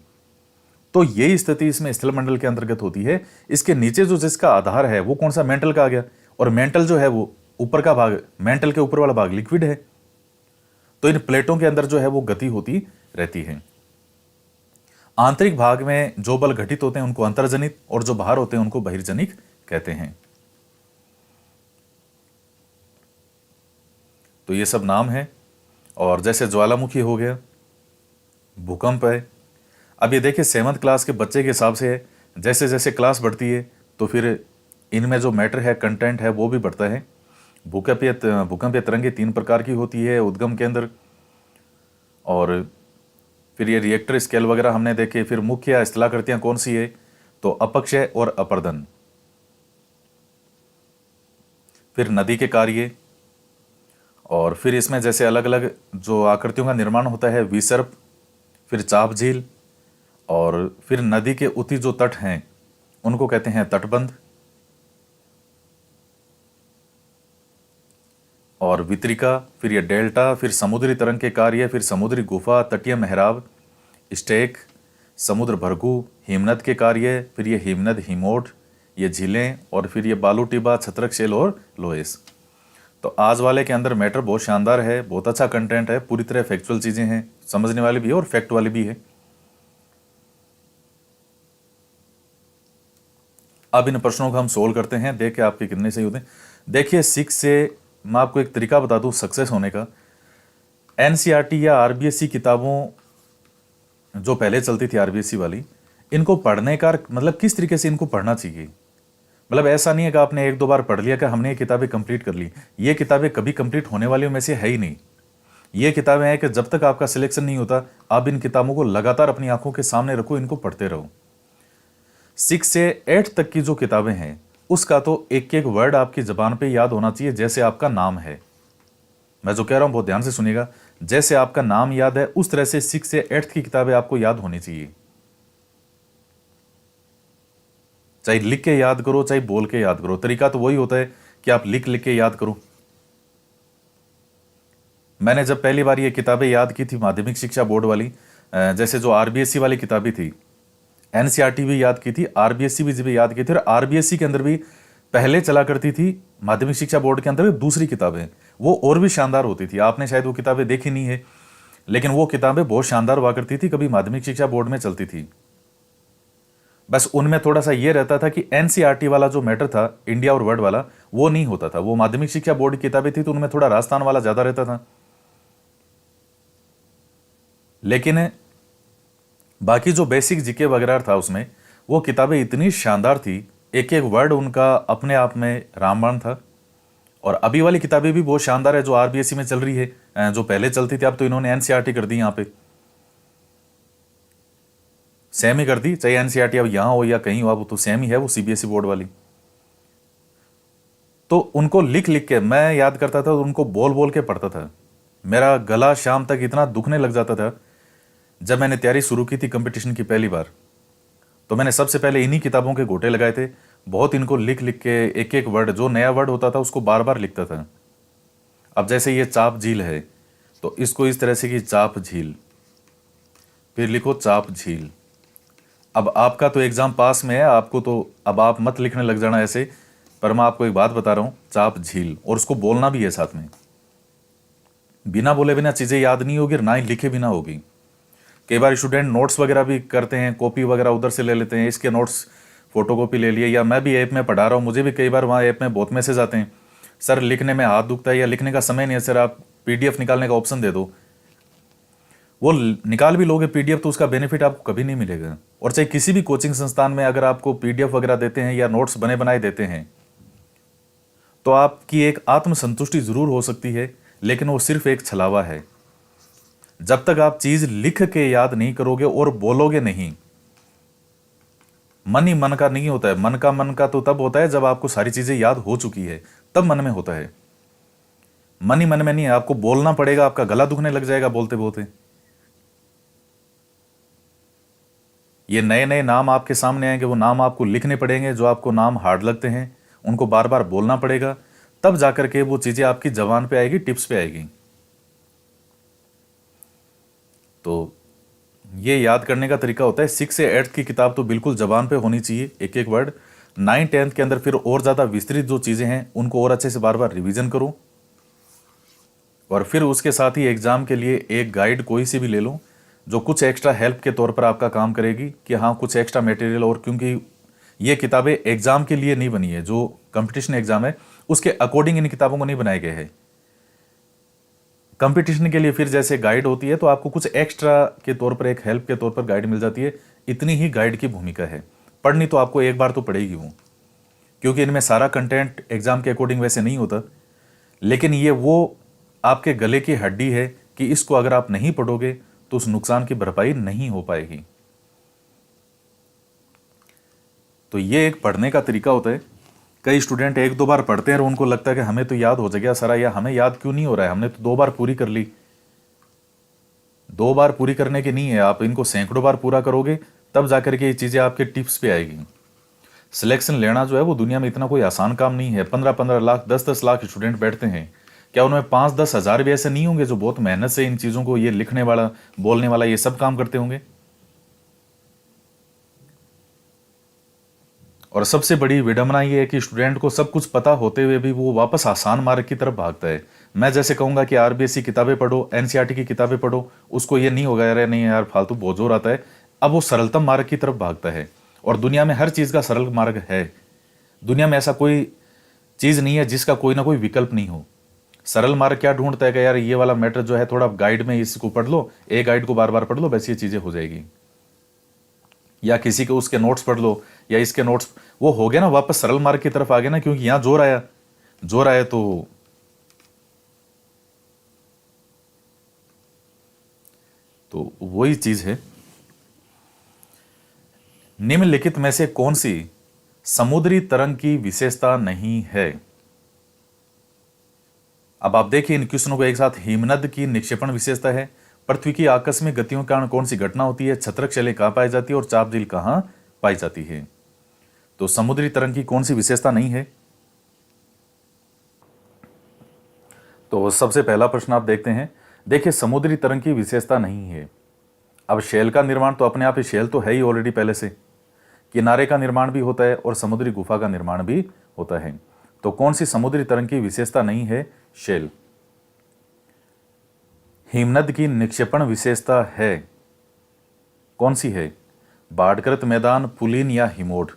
तो यही स्थिति इसमें स्थल मंडल के अंतर्गत होती है। इसके नीचे जो जिसका आधार है वो कौन सा, मेंटल का आ गया, और मेंटल जो है वो ऊपर का भाग, मेंटल के ऊपर वाला भाग लिक्विड है। तो इन प्लेटों के अंदर जो है वो गति होती रहती है। आंतरिक भाग में जो बल घटित होते हैं उनको अंतर्जनित, और जो बाहर होते हैं उनको बहिर्जनिक कहते हैं। तो ये सब नाम है। और जैसे ज्वालामुखी हो गया, भूकंप है। अब ये देखिए 7th क्लास के बच्चे के हिसाब से है, जैसे जैसे क्लास बढ़ती है तो फिर इनमें जो मैटर है, कंटेंट है, वो भी बढ़ता है। भूकंपीय तरंगें 3 प्रकार की होती है उद्गम के अंदर, और फिर ये रिएक्टर स्केल वगैरह हमने देखे। फिर मुख्य स्थलाकृतियां कौन सी है, तो अपक्षय और अपर्दन। फिर नदी के कार्य, और फिर इसमें जैसे अलग अलग जो आकृतियों का निर्माण होता है, विसर्प, फिर चाप झील, और फिर नदी के उती जो तट हैं उनको कहते हैं तटबंध, और वितरिका, फिर ये डेल्टा, फिर समुद्री तरंग के कार्य, फिर समुद्री गुफा, तटीय मेहराब, स्टेक, समुद्र भरगू, हिमनद के कार्य, फिर ये हिमनद, हिमोट, ये झीलें, और फिर ये बालू टिब्बा, छत्रक शेल और लोएस। तो आज वाले के अंदर मैटर बहुत शानदार है, बहुत अच्छा कंटेंट है, पूरी तरह फैक्चुअल चीजें हैं, समझने वाली भी है और फैक्ट वाली भी है। अब इन प्रश्नों को हम सोल्व करते हैं, देख के आपके कितने सही होते हैं। देखिए 6 से मैं आपको एक तरीका बता दूं सक्सेस होने का। एनसीईआरटी या आरबीएससी किताबों जो पहले चलती थी आरबीएससी वाली, इनको पढ़ने का मतलब किस तरीके से इनको पढ़ना चाहिए। मतलब ऐसा नहीं है कि आपने 1-2 बार पढ़ लिया कि हमने ये किताबें कंप्लीट कर ली। ये किताबें कभी कंप्लीट होने वाली में से है ही नहीं। ये किताबें हैं कि जब तक आपका सिलेक्शन नहीं होता, आप इन किताबों को लगातार अपनी आंखों के सामने रखो, इनको पढ़ते रहो। 6 से 8 तक की जो किताबें हैं उसका तो एक एक वर्ड आपकी जबान पे याद होना चाहिए, जैसे आपका नाम है। मैं जो कह रहा हूं बहुत ध्यान से सुनिएगा, जैसे आपका नाम याद है उस तरह से 6 से 8 की किताबें आपको याद होनी चाहिए। चाहे लिख के याद करो, चाहे बोल के याद करो, तरीका तो वही होता है कि आप लिख लिख के याद करो। मैंने जब पहली बार ये किताबें याद की थी माध्यमिक शिक्षा बोर्ड वाली, जैसे जो आरबीएससी वाली किताबें थी, एनसीईआरटी भी याद की थी, आरबीएससी भी याद की थी, और आरबीएससी के अंदर भी पहले चला करती थी माध्यमिक शिक्षा बोर्ड के अंदर दूसरी किताबें, वो और भी शानदार होती थी। आपने शायद वो किताबें देखी नहीं है, लेकिन वो किताबें बहुत शानदार हुआ करती थी, कभी माध्यमिक शिक्षा बोर्ड में चलती थी। बस उनमें थोड़ा सा ये रहता था कि एनसीईआरटी वाला जो मैटर था, इंडिया और वर्ल्ड वाला, वो नहीं होता था। वो माध्यमिक शिक्षा बोर्ड की किताबें थी तो उनमें थोड़ा राजस्थान वाला ज्यादा रहता था। लेकिन बाकी जो बेसिक जीके वगैरह था उसमें, वो किताबें इतनी शानदार थी, एक एक वर्ड उनका अपने आप में रामबाण था। और अभी वाली किताबें भी बहुत शानदार है जो आरबीएससी में चल रही है, जो पहले चलती थी अब तो इन्होंने एनसीईआरटी कर दी, यहाँ पे सेम ही कर दी। चाहे एनसीईआरटी अब यहाँ हो या कहीं हो, अब तो सेम ही है वो सीबीएसई बोर्ड वाली। तो उनको लिख लिख के मैं याद करता था, उनको बोल बोल के पढ़ता था। मेरा गला शाम तक इतना दुखने लग जाता था जब मैंने तैयारी शुरू की थी कंपटीशन की पहली बार। तो मैंने सबसे पहले इन्हीं किताबों के गोटे लगाए थे। बहुत इनको लिख लिख के एक एक वर्ड, जो नया वर्ड होता था उसको बार बार लिखता था। अब जैसे ये चाप झील है, तो इसको इस तरह से कि चाप झील, फिर लिखो चाप झील। अब आपका तो एग्जाम पास में है, आपको तो अब आप मत लिखने लग जाना ऐसे, पर मैं आपको एक बात बता रहा हूं, चाप झील, और उसको बोलना भी है साथ में। बिना बोले बिना चीजें याद नहीं होगी, ना ही लिखे बिना होगी। कई बार स्टूडेंट नोट्स वगैरह भी करते हैं, कॉपी वगैरह उधर से ले लेते हैं, इसके नोट्स फोटोकॉपी ले लिए, या मैं भी ऐप में पढ़ा रहा हूँ, मुझे भी कई बार वहाँ ऐप में बहुत मैसेज आते हैं, सर लिखने में हाथ दुखता है या लिखने का समय नहीं है, सर आप पीडीएफ निकालने का ऑप्शन दे दो। वो निकाल भी लोगे पीडीएफ तो उसका बेनिफिट आपको कभी नहीं मिलेगा। और चाहे किसी भी कोचिंग संस्थान में अगर आपको पीडीएफ वगैरह देते हैं या नोट्स बने बनाए देते हैं, तो आपकी एक आत्मसंतुष्टि जरूर हो सकती है, लेकिन वो सिर्फ एक छलावा है। जब तक आप चीज लिख के याद नहीं करोगे और बोलोगे नहीं, मन ही मन का नहीं होता है। मन का तो तब होता है जब आपको सारी चीजें याद हो चुकी है, तब मन में होता है। मन ही मन में नहीं है, आपको बोलना पड़ेगा, आपका गला दुखने लग जाएगा बोलते बोलते। ये नए नए नाम आपके सामने आएंगे, वो नाम आपको लिखने पड़ेंगे, जो आपको नाम हार्ड लगते हैं उनको बार बार बोलना पड़ेगा, तब जाकर के वो चीजें आपकी जबान पे आएगी, टिप्स पे आएगी। तो ये याद करने का तरीका होता है। 6 से 8 की किताब तो बिल्कुल जबान पे होनी चाहिए, एक एक वर्ड। 9 10 के अंदर फिर और ज़्यादा विस्तृत जो चीज़ें हैं उनको और अच्छे से बार बार रिवीजन करो, और फिर उसके साथ ही एग्ज़ाम के लिए एक गाइड कोई सी भी ले लो, जो कुछ एक्स्ट्रा हेल्प के तौर पर आपका काम करेगी कि हाँ कुछ एक्स्ट्रा मटेरियल। और क्योंकि ये किताबें एग्ज़ाम के लिए नहीं बनी है, जो कंपटीशन एग्ज़ाम है उसके अकॉर्डिंग इन किताबों को नहीं बनाए गए हैं। कंपटीशन के लिए फिर जैसे गाइड होती है, तो आपको कुछ एक्स्ट्रा के तौर पर, एक हेल्प के तौर पर गाइड मिल जाती है। इतनी ही गाइड की भूमिका है। पढ़नी तो आपको एक बार तो पड़ेगी वो, क्योंकि इनमें सारा कंटेंट एग्जाम के अकॉर्डिंग वैसे नहीं होता, लेकिन ये वो आपके गले की हड्डी है कि इसको अगर आप नहीं पढ़ोगे तो उस नुकसान की भरपाई नहीं हो पाएगी। तो ये एक पढ़ने का तरीका होता है। कई स्टूडेंट एक दो बार पढ़ते हैं और उनको लगता है कि हमें तो याद हो जाएगा सारा, या हमें याद क्यों नहीं हो रहा है, हमने तो 2 बार पूरी कर ली। 2 बार पूरी करने की नहीं है, आप इनको सैकड़ों बार पूरा करोगे, तब जाकर के ये चीज़ें आपके टिप्स पे आएगी। सिलेक्शन लेना जो है वो दुनिया में इतना कोई आसान काम नहीं है। 15-15 लाख, 10-10 लाख स्टूडेंट बैठते हैं, क्या उनमें 5-10 हज़ार भी ऐसे नहीं होंगे जो बहुत मेहनत से इन चीज़ों को, ये लिखने वाला, बोलने वाला, ये सब काम करते होंगे? और सबसे बड़ी विडंबना ये है कि स्टूडेंट को सब कुछ पता होते हुए भी वो वापस आसान मार्ग की तरफ भागता है। मैं जैसे कहूँगा कि आरबीएससी किताबें पढ़ो, एनसीईआरटी की किताबें पढ़ो, उसको ये नहीं होगा यार, नहीं यार फालतू बोझोर आता है, अब वो सरलतम मार्ग की तरफ भागता है। और दुनिया में हर चीज़ का सरल मार्ग है। दुनिया में ऐसा कोई चीज़ नहीं है जिसका कोई ना कोई विकल्प नहीं हो। सरल मार्ग क्या ढूंढता है कि यार ये वाला मैटर जो है थोड़ा गाइड में इसको पढ़ लो, एक गाइड को बार बार पढ़ लो, बस ये चीज़ें हो जाएगी। या किसी के उसके नोट्स पढ़ लो, या इसके नोट्स, वो हो गया ना, वापस सरल मार्ग की तरफ आ गया ना, क्योंकि यहां जोर आया, जोर आया तो वही चीज है। निम्नलिखित में से कौन सी समुद्री तरंग की विशेषता नहीं है? अब आप देखिए इन क्वेश्चनों को एक साथ। हिमनद की निक्षेपण विशेषता है, पृथ्वी की आकस्मिक गतियों के कारण कौन सी घटना होती है, छत्रक शैली कहां पाई जाती है, और चाप झील कहां पाई जाती है? तो समुद्री तरंग की कौन सी विशेषता नहीं है? तो सबसे पहला प्रश्न आप देखते हैं। देखिए समुद्री तरंग की विशेषता नहीं है। अब शेल का निर्माण तो अपने आप ही, शेल तो है ही ऑलरेडी पहले से, किनारे का निर्माण भी होता है और समुद्री गुफा का निर्माण भी होता है। तो कौन सी समुद्री तरंग की विशेषता नहीं है? शेल। हिमनद की निक्षेपण विशेषता है, कौन सी है? बाढ़कृत मैदान, पुलिन या हिमोड?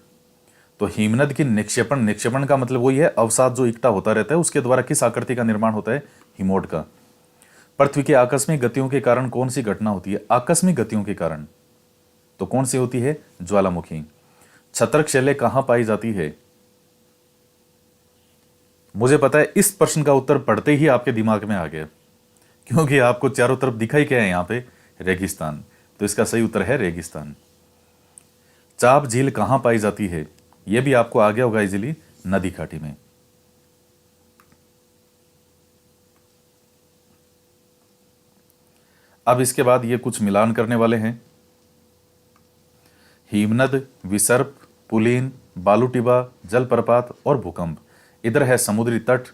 तो हिमनद की निक्षेपण, निक्षेपण का मतलब वही है अवसाद जो इकट्ठा होता रहता है, उसके द्वारा किस आकृति का निर्माण होता है? हिमोड का। पृथ्वी की आकस्मिक गतियों के कारण कौन सी घटना होती है? आकस्मिक गतियों के कारण तो कौन सी होती है? ज्वालामुखी। छत्रक शैले कहां पाई जाती है? मुझे पता है इस प्रश्न का उत्तर पढ़ते ही आपके दिमाग में आ गया, क्योंकि आपको चारों तरफ दिखाई क्या है? यहां पे रेगिस्तान। तो इसका सही उत्तर है रेगिस्तान। चाप झील कहां पाई जाती है? यह भी आपको आ गया होगा इजीली, नदी घाटी में। अब इसके बाद ये कुछ मिलान करने वाले हैं। हिमनद, विसर्प, पुलीन, बालूटिबा, जलप्रपात और भूकंप। इधर है समुद्री तट,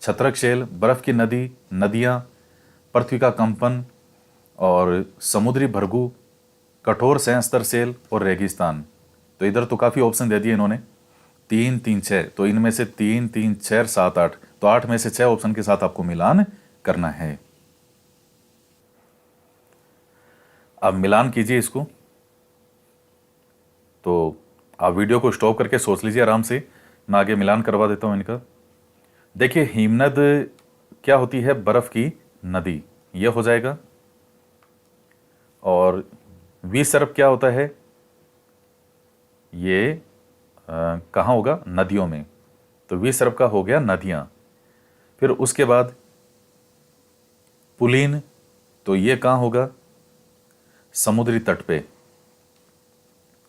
छत्रक बर्फ की नदी, नदियाँ, पृथ्वी का कंपन और समुद्री भृगु, कठोर संस्तर सेल और रेगिस्तान। तो इधर तो काफ़ी ऑप्शन दे दिए इन्होंने, 3, 3, 6। तो इनमें से 3, 3, 6, 7, 8, तो 8 में से 6 ऑप्शन के साथ आपको मिलान करना है। अब मिलान कीजिए इसको। तो आप वीडियो को स्टॉप करके सोच लीजिए आराम से, मैं आगे मिलान करवा देता हूँ इनका। देखिए हिमनद क्या होती है, बर्फ की नदी, ये हो जाएगा। और विसर्प क्या होता है, ये कहाँ होगा, नदियों में, तो विसर्प का हो गया नदियाँ। फिर उसके बाद पुलीन, तो ये कहाँ होगा, समुद्री तट पे।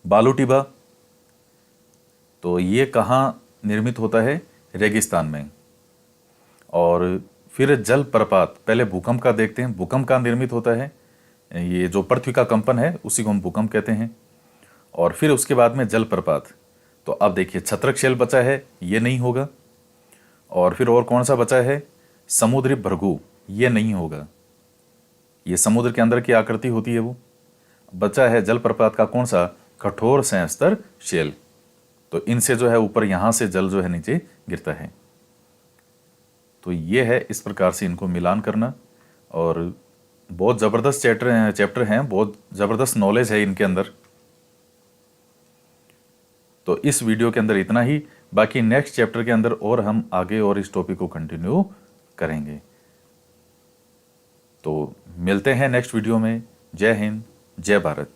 बालूटिबा, तो ये कहाँ निर्मित होता है, रेगिस्तान में। और फिर जलप्रपात, पहले भूकंप का देखते हैं, भूकंप कहाँ निर्मित होता है, ये जो पृथ्वी का कंपन है उसी को हम भूकंप कहते हैं। और फिर उसके बाद में जलप्रपात। तो अब देखिए छत्रक बचा है, ये नहीं होगा। और फिर और कौन सा बचा है, समुद्री भृगु, ये नहीं होगा, ये समुद्र के अंदर की आकृति होती है वो। बचा है जलप्रपात का कौन सा, कठोर संस्तर शेल। तो इनसे जो है ऊपर यहाँ से जल जो है नीचे गिरता है। तो ये है इस प्रकार से इनको मिलान करना। और बहुत ज़बरदस्त चैप्टर हैं, बहुत ज़बरदस्त नॉलेज है इनके अंदर। तो इस वीडियो के अंदर इतना ही, बाकी नेक्स्ट चैप्टर के अंदर और हम आगे और इस टॉपिक को कंटिन्यू करेंगे। तो मिलते हैं नेक्स्ट वीडियो में। जय हिंद, जय भारत।